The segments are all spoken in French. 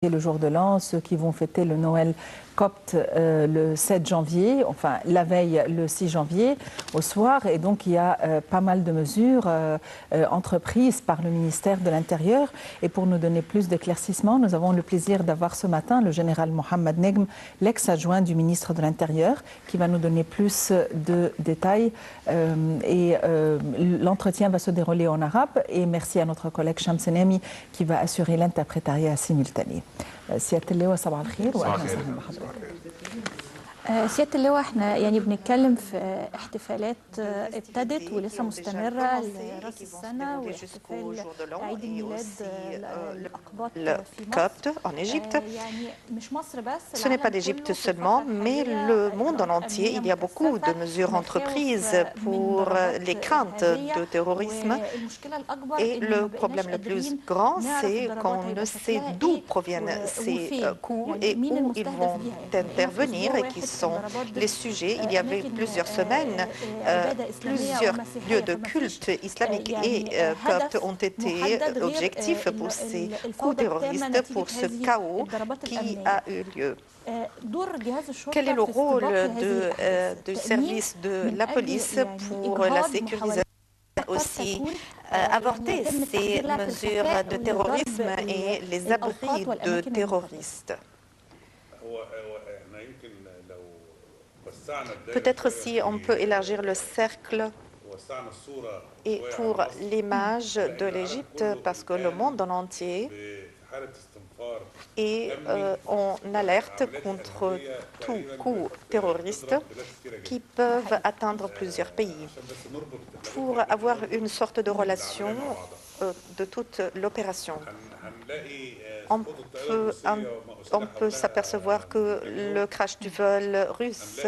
le jour de l'an, ceux qui vont fêter le Noël copte le 7 janvier, enfin la veille le 6 janvier au soir. Et donc il y a pas mal de mesures entreprises par le ministère de l'Intérieur. Et pour nous donner plus d'éclaircissements, nous avons le plaisir d'avoir ce matin le général Mohamed Negm, l'ex-adjoint du ministre de l'Intérieur, qui va nous donner plus de détails. L'entretien va se dérouler en arabe. Et merci à notre collègue Shams Senemi qui va assurer l'interprétariat simultané. سيادة اللواء صباح الخير واهلا وسهلا بحضرتك. سيادة اللواء احنا يعني بنتكلم في احتفالات ابتدت ولسه مستمرة لرأس السنة واحتفال عيد الميلاد الأقباط في copte en Égypte. يعني مش مصر بس. Ce n'est pas l'Égypte seulement, mais le monde en entier. Il y a beaucoup de mesures entreprises pour les craintes de terrorisme. Et le problème le plus grand, c'est qu'on ne sait d'où proviennent ces coups et où ils vont intervenir et qui sont les sujets. Il y avait plusieurs semaines, plusieurs lieux de culte islamiques et coptes ont été objectifs pour ces coups terroristes, pour ce chaos qui a eu lieu. Quel est le rôle du service de la police pour la sécurisation aussi avorter ces mesures de terrorisme et les abris de terroristes? Peut-être si on peut élargir le cercle et pour l'image de l'Égypte, parce que le monde en entier est en alerte contre tout coup terroriste qui peuvent atteindre plusieurs pays. Pour avoir une sorte de relation de toute l'opération, on peut s'apercevoir que le crash du vol russe,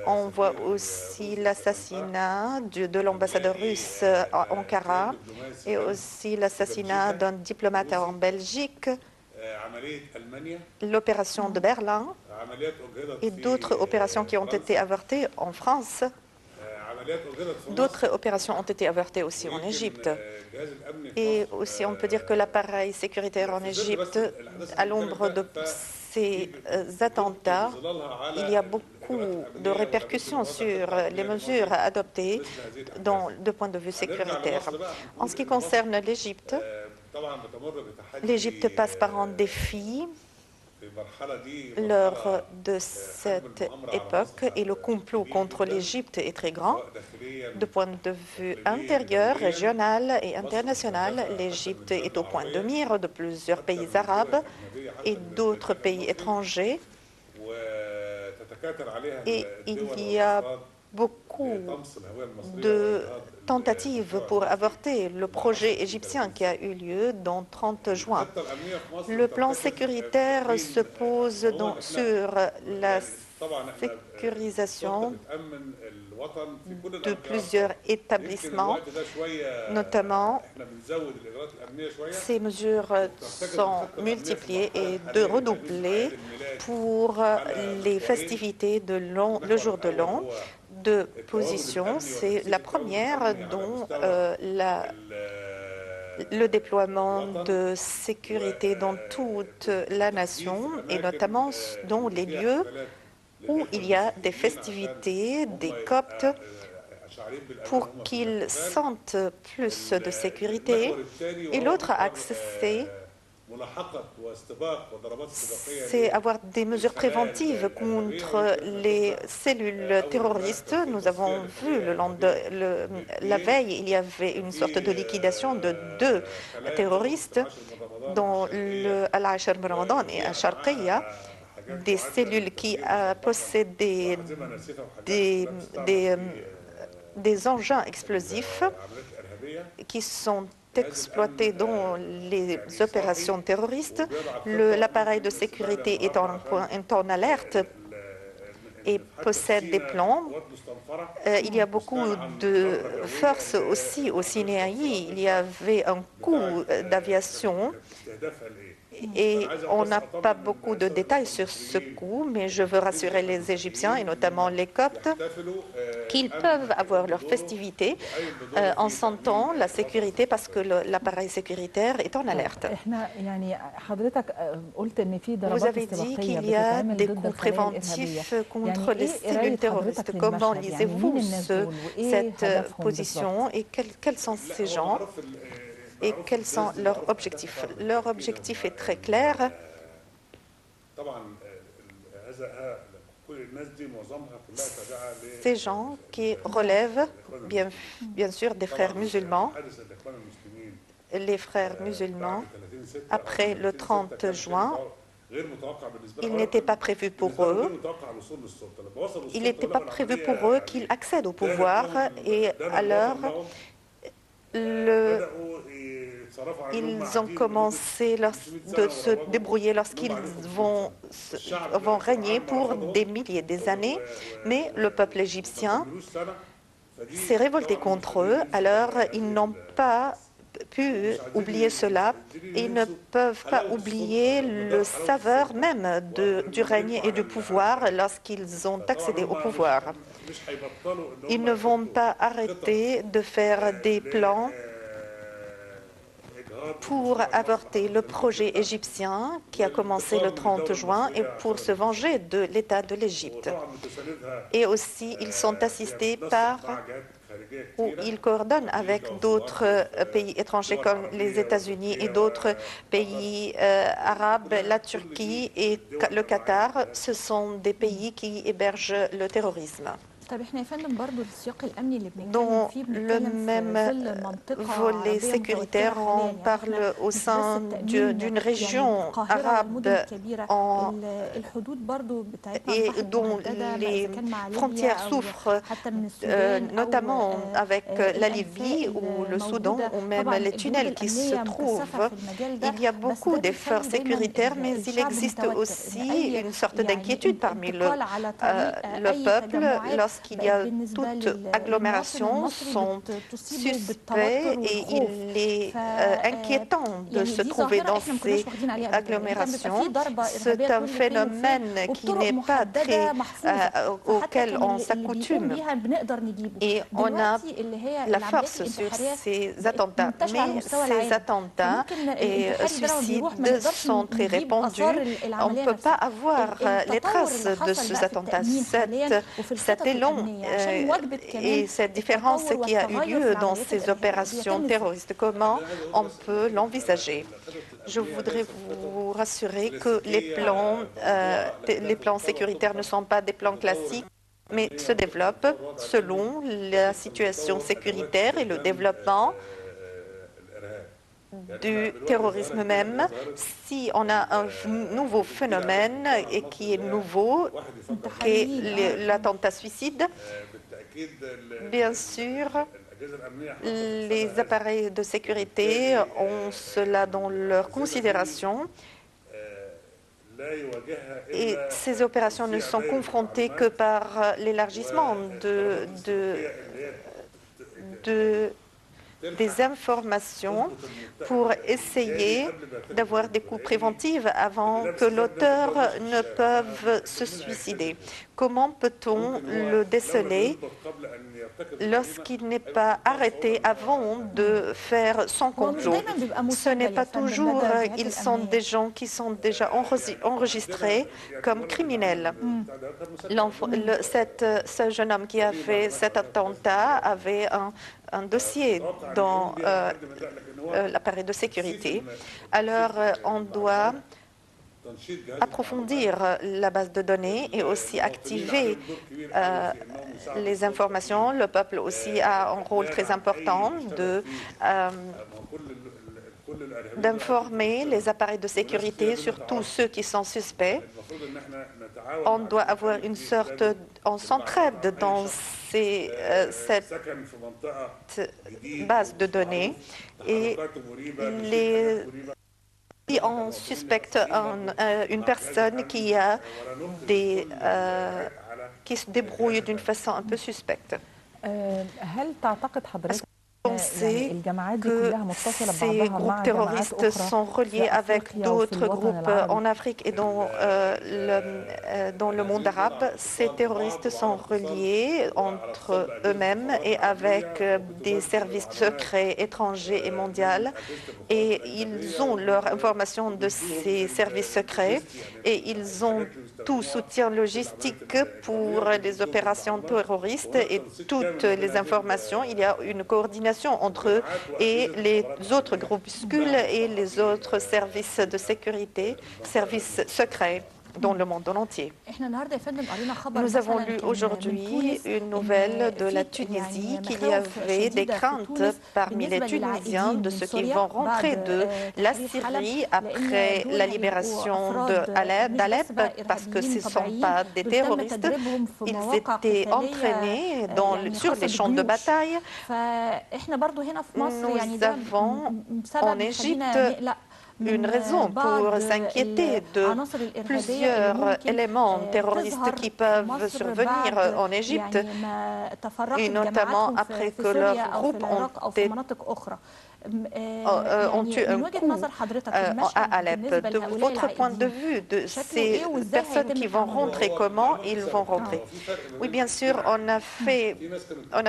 on voit aussi l'assassinat de l'ambassadeur russe à Ankara et aussi l'assassinat d'un diplomate en Belgique, l'opération de Berlin et d'autres opérations qui ont été avortées en France. D'autres opérations ont été avortées aussi en Égypte. Et aussi, on peut dire que l'appareil sécuritaire en Égypte, à l'ombre de ces attentats, il y a beaucoup de répercussions sur les mesures adoptées de point de vue sécuritaire. En ce qui concerne l'Égypte, l'Égypte passe par un défi lors de cette époque et le complot contre l'Égypte est très grand. De point de vue intérieur, régional et international, l'Égypte est au point de mire de plusieurs pays arabes et d'autres pays étrangers. Et il y a beaucoup de tentatives pour avorter le projet égyptien qui a eu lieu dans 30 juin. Le plan sécuritaire se pose donc sur la sécurisation de plusieurs établissements, notamment ces mesures sont multipliées et de redoubler pour les festivités de le jour de l'an. De position, c'est la première dont le déploiement de sécurité dans toute la nation et notamment dans les lieux où il y a des festivités, des coptes, pour qu'ils sentent plus de sécurité. Et l'autre axe, c'est avoir des mesures préventives contre les cellules terroristes. Nous avons vu la veille, il y avait une sorte de liquidation de 2 terroristes dans Al-Ashr Ramadan et à Sharqiya, des cellules qui possèdent des engins explosifs qui sont exploités dans les opérations terroristes. L'appareil de sécurité est en alerte et possède des plans. Il y a beaucoup de forces aussi au Sinaï. Il y avait un coup d'aviation et on n'a pas beaucoup de détails sur ce coup, mais je veux rassurer les Égyptiens et notamment les Coptes qu'ils peuvent avoir leur festivité en sentant la sécurité parce que l'appareil sécuritaire est en alerte. Vous avez dit qu'il y a des coups préventifs contre les cellules terroristes. Comment lisez-vous cette position et quels sont ces gens et quels sont leurs objectifs? Leur objectif est très clair. Ces gens qui relèvent bien sûr des frères musulmans. Les frères musulmans, après le 30 juin, il n'était pas prévu pour eux. Il n'était pas prévu pour eux qu'ils accèdent au pouvoir et alors ils ont commencé de se débrouiller lorsqu'ils vont régner pour des milliers d'années, mais le peuple égyptien s'est révolté contre eux, alors ils n'ont pas pu oublier cela. Ils ne peuvent pas oublier le saveur même du règne et du pouvoir lorsqu'ils ont accédé au pouvoir. Ils ne vont pas arrêter de faire des plans pour avorter le projet égyptien qui a commencé le 30 juin et pour se venger de l'État de l'Égypte. Et aussi, ils sont assistés par où ils coordonnent avec d'autres pays étrangers comme les États-Unis et d'autres pays arabes, la Turquie et le Qatar. Ce sont des pays qui hébergent le terrorisme. Dans le même volet sécuritaire, on parle au sein d'une région arabe et dont les frontières souffrent, notamment avec la Libye ou le Soudan, ou même les tunnels qui se trouvent. Il y a beaucoup d'efforts sécuritaires, mais il existe aussi une sorte d'inquiétude parmi le peuple lorsqu'il y a toute agglomération sont suspects et il est inquiétant de se trouver dans ces agglomérations. C'est un phénomène qui n'est pas très auquel on s'accoutume et on a la force sur ces attentats. Mais ces attentats et suicides sont très répandus. On ne peut pas avoir les traces de ces attentats. Cet élan et cette différence qui a eu lieu dans ces opérations terroristes, comment on peut l'envisager? Je voudrais vous rassurer que les plans sécuritaires ne sont pas des plans classiques, mais se développent selon la situation sécuritaire et le développement du terrorisme même. Si on a un nouveau phénomène et qui est nouveau, qui est l'attentat suicide, bien sûr, les appareils de sécurité ont cela dans leur considération et ces opérations ne sont confrontées que par l'élargissement des informations pour essayer d'avoir des coups préventifs avant que l'auteur ne peut se suicider. Comment peut-on le déceler lorsqu'il n'est pas arrêté avant de faire son complot? Ce n'est pas toujours, ils sont des gens qui sont déjà enregistrés comme criminels. Ce jeune homme qui a fait cet attentat avait un dossier dans l'appareil de sécurité. Alors, on doit approfondir la base de données et aussi activer les informations. Le peuple aussi a un rôle très important d'informer les appareils de sécurité, surtout ceux qui sont suspects. On doit avoir une sorte, on s'entraide dans cette base de données et si on suspecte une personne qui a qui se débrouillent d'une façon un peu suspecte. هل تعتقد حضرتك Pensez que ces groupes terroristes sont reliés avec d'autres groupes en Afrique et dans le monde arabe. Ces terroristes sont reliés entre eux-mêmes et avec des services secrets étrangers et mondiaux. Et ils ont leur information de ces services secrets et ils ont tout soutien logistique pour les opérations terroristes et toutes les informations. Il y a une coordination entre eux et les autres groupuscules et les autres services de sécurité, services secrets dans le monde entier. Nous avons lu aujourd'hui une nouvelle de la Tunisie qu'il y avait des craintes parmi les Tunisiens de ce qu'ils vont rentrer de la Syrie après la libération d'Alep parce que ce ne sont pas des terroristes. Ils étaient entraînés sur les champs de bataille. Nous avons en Égypte une raison pour s'inquiéter de plusieurs éléments terroristes qui peuvent survenir en Égypte, et notamment après que leurs groupes ont eu un coup à Alep. De votre point de vue, de ces personnes qui vont rentrer, comment ils vont rentrer? Oui, bien sûr, on a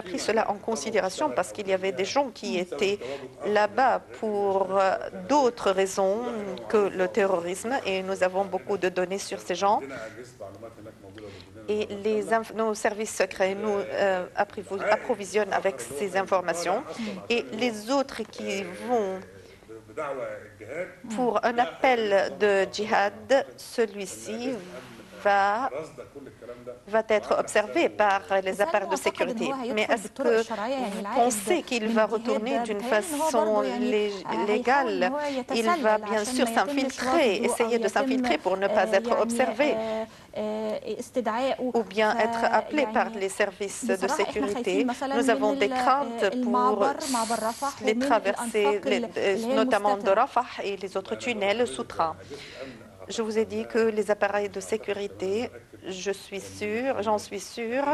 pris cela en considération parce qu'il y avait des gens qui étaient là-bas pour d'autres raisons que le terrorisme et nous avons beaucoup de données sur ces gens. Et nos services secrets nous approvisionnent avec ces informations. Et les autres qui vont pour un appel de djihad, celui-ci va être observé par les appareils de sécurité. Mais est-ce que vous pensez qu'il va retourner d'une façon légale? Il va bien sûr s'infiltrer, essayer de s'infiltrer pour ne pas être observé ou bien être appelé par les services de sécurité. Nous avons des craintes pour les traversées, notamment de Rafah et les autres tunnels sous-trains. Je vous ai dit que les appareils de sécurité, j'en suis sûre,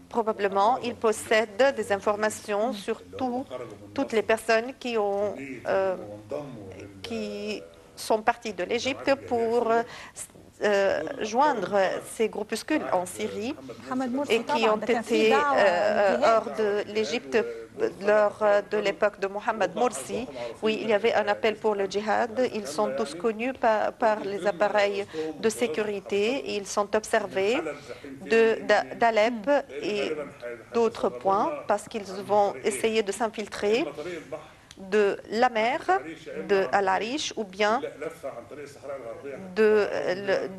probablement, ils possèdent des informations sur toutes les personnes qui sont parties de l'Égypte pour joindre ces groupuscules en Syrie et qui ont été hors de l'Égypte lors de l'époque de Mohamed Morsi. Oui, il y avait un appel pour le djihad. Ils sont tous connus par les appareils de sécurité. Ils sont observés d'Alep et d'autres points parce qu'ils vont essayer de s'infiltrer de la mer, de Al-Arish ou bien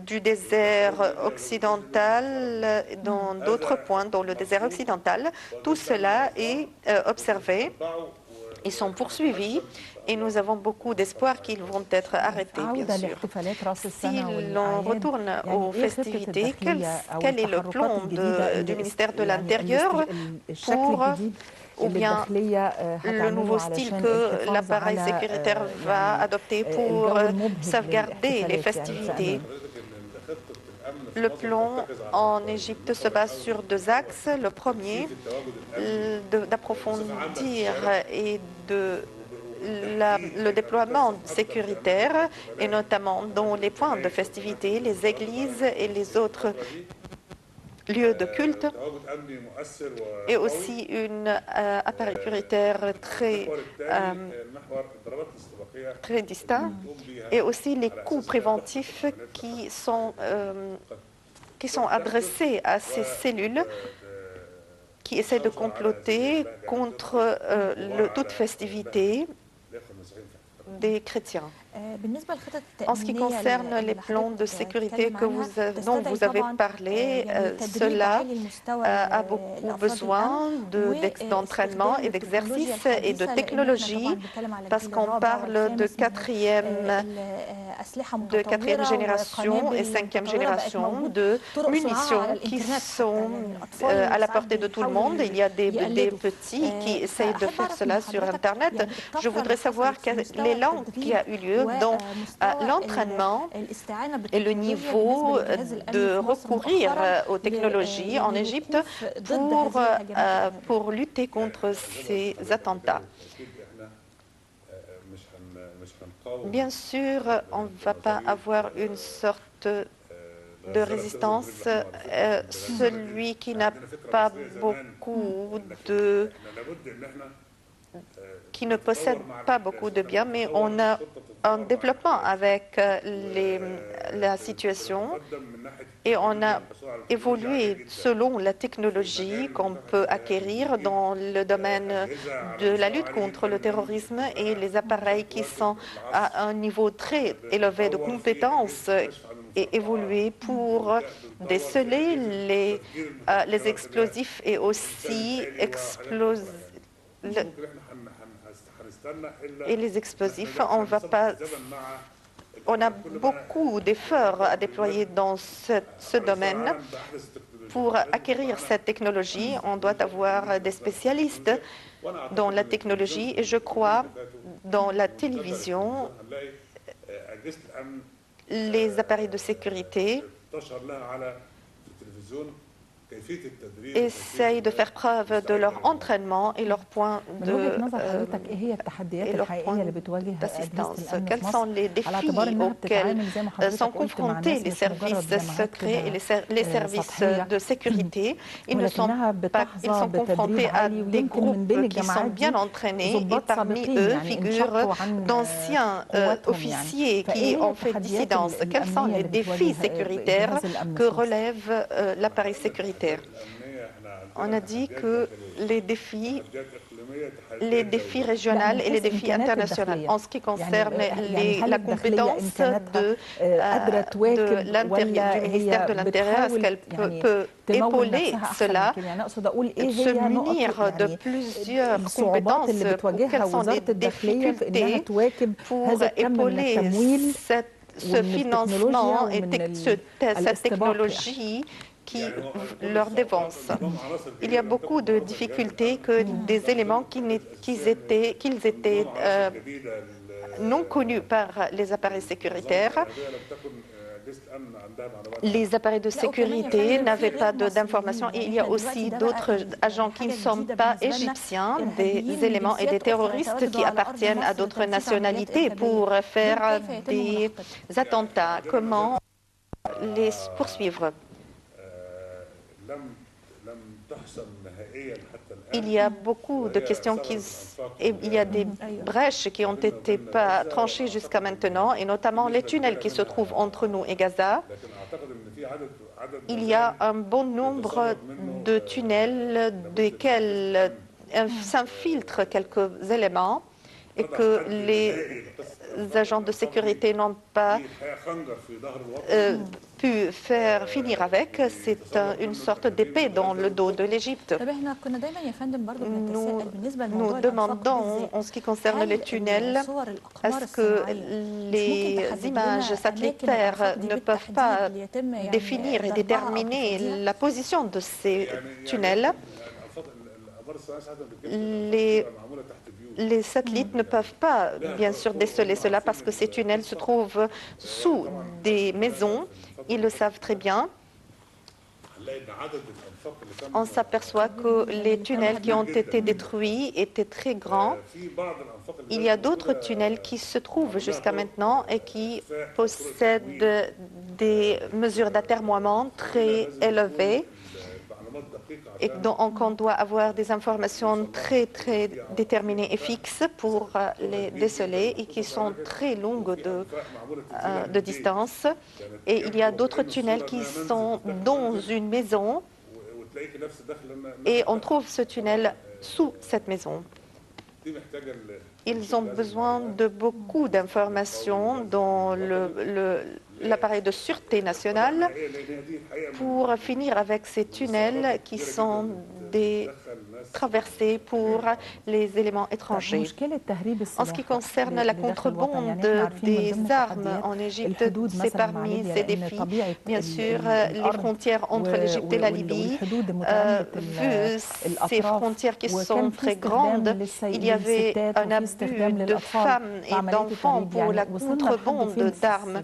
du désert occidental, dans d'autres points, dans le désert occidental. Tout cela est observé. Ils sont poursuivis et nous avons beaucoup d'espoir qu'ils vont être arrêtés, bien sûr. Si l'on retourne aux festivités, quel est le plan du ministère de l'Intérieur pour ou bien le nouveau style que l'appareil sécuritaire va adopter pour sauvegarder les festivités? Le plan en Égypte se base sur deux axes. Le premier, d'approfondir et le déploiement sécuritaire, et notamment dans les points de festivité, les églises et les autres lieux de culte, et aussi un appareil sécuritaire très distinct, et aussi les coups préventifs qui sont adressés à ces cellules qui essaient de comploter contre toute festivité des chrétiens. En ce qui concerne les plans de sécurité dont vous avez parlé, cela a beaucoup besoin d'entraînement et d'exercice et de technologie, parce qu'on parle de quatrième génération et cinquième génération de munitions qui sont à la portée de tout le monde. Il y a des petits qui essayent de faire cela sur Internet. Je voudrais savoir l'élan qui a eu lieu dont l'entraînement et le niveau de recourir aux technologies en Égypte pour lutter contre ces attentats. Bien sûr, on ne va pas avoir une sorte de résistance. Celui qui n'a pas beaucoup de... qui ne possède pas beaucoup de biens, mais on a un développement avec la situation et on a évolué selon la technologie qu'on peut acquérir dans le domaine de la lutte contre le terrorisme et les appareils qui sont à un niveau très élevé de compétences et évoluer pour déceler les explosifs et aussi les explosifs. On a beaucoup d'efforts à déployer dans ce domaine. Pour acquérir cette technologie, on doit avoir des spécialistes dans la technologie et je crois dans la télévision, les appareils de sécurité essayent de faire preuve de leur entraînement et leur point d'assistance. Quels sont les défis auxquels sont confrontés les services secrets et les services de sécurité? Ils sont confrontés à des groupes qui sont bien entraînés et parmi eux figurent d'anciens officiers qui ont fait dissidence. Quels sont les défis sécuritaires que relève l'appareil sécuritaire? On a dit que les défis régionaux et les défis internationaux. En ce qui concerne la compétence du ministère de l'Intérieur, est-ce qu'elle peut épauler cela, se munir de plusieurs compétences? Quelles sont les difficultés pour épauler ce financement et cette technologie qui leur dévance? Il y a beaucoup de difficultés que des éléments qu'ils étaient non connus par les appareils sécuritaires. Les appareils de sécurité n'avaient pas d'informations et il y a aussi d'autres agents qui ne sont pas égyptiens, des éléments et des terroristes qui appartiennent à d'autres nationalités pour faire des attentats. Comment les poursuivre? Il y a beaucoup de questions il y a des brèches qui ont été pas tranchées jusqu'à maintenant, et notamment les tunnels qui se trouvent entre nous et Gaza. Il y a un bon nombre de tunnels desquels s'infiltrent quelques éléments et que les agents de sécurité n'ont pas pu faire finir avec. C'est une sorte d'épée dans le dos de l'Égypte. Nous demandons, en ce qui concerne les tunnels, est-ce que les images satellitaires ne peuvent pas définir et déterminer la position de ces tunnels? Les satellites ne peuvent pas, bien sûr, déceler cela parce que ces tunnels se trouvent sous des maisons. Ils le savent très bien. On s'aperçoit que les tunnels qui ont été détruits étaient très grands. Il y a d'autres tunnels qui se trouvent jusqu'à maintenant et qui possèdent des mesures d'atermoiement très élevées. Et donc, on doit avoir des informations très, très déterminées et fixes pour les déceler et qui sont très longues de distance. Et il y a d'autres tunnels qui sont dans une maison et on trouve ce tunnel sous cette maison. Ils ont besoin de beaucoup d'informations dans l'appareil de sûreté nationale pour finir avec ces tunnels qui sont des traversée pour les éléments étrangers. En ce qui concerne la contrebande des armes en Égypte, c'est parmi ces défis. Bien sûr, les frontières entre l'Égypte et la Libye, vu ces frontières qui sont très grandes, il y avait un abus de femmes et d'enfants pour la contrebande d'armes.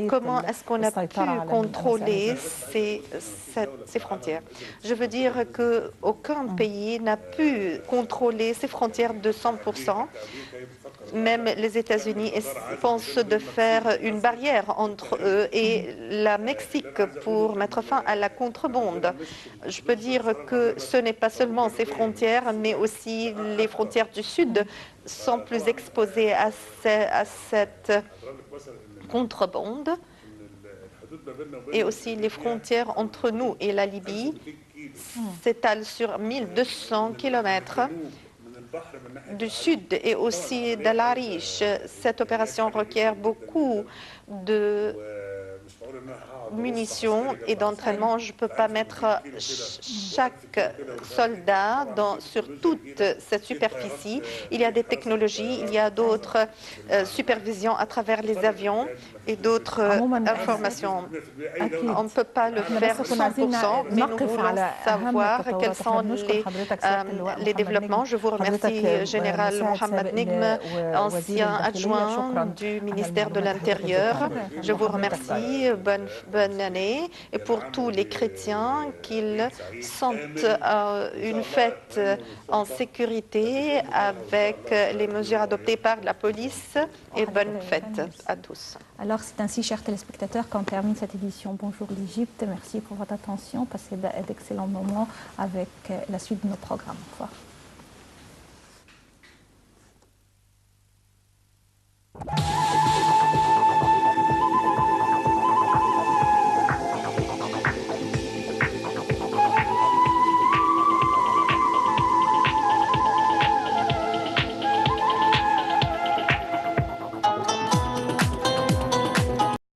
Comment est-ce qu'on a pu contrôler ces frontières? Je veux dire qu'aucun pays n'a pu contrôler ses frontières de 100%. Même les États-Unis pensent de faire une barrière entre eux et la Mexique pour mettre fin à la contrebande. Je peux dire que ce n'est pas seulement ces frontières, mais aussi les frontières du Sud sont plus exposées à cette contrebande. Et aussi les frontières entre nous et la Libye s'étalent sur 1200 kilomètres du sud et aussi d'Al Arish. Cette opération requiert beaucoup de munitions et d'entraînement. Je ne peux pas mettre chaque soldat sur toute cette superficie. Il y a des technologies, il y a d'autres supervisions à travers les avions et d'autres informations. On ne peut pas le faire 100%, mais nous voulons savoir quels sont les développements. Je vous remercie, Général Mohamed Nigm, ancien adjoint du ministère de l'Intérieur. Je vous remercie. Bonne année et pour tous les chrétiens qu'ils sentent une fête en sécurité avec les mesures adoptées par la police et bonne fête à tous. Alors c'est ainsi, chers téléspectateurs, qu'on termine cette édition Bonjour l'Égypte. Merci pour votre attention. Passez d'excellents moments avec la suite de nos programmes. Au revoir.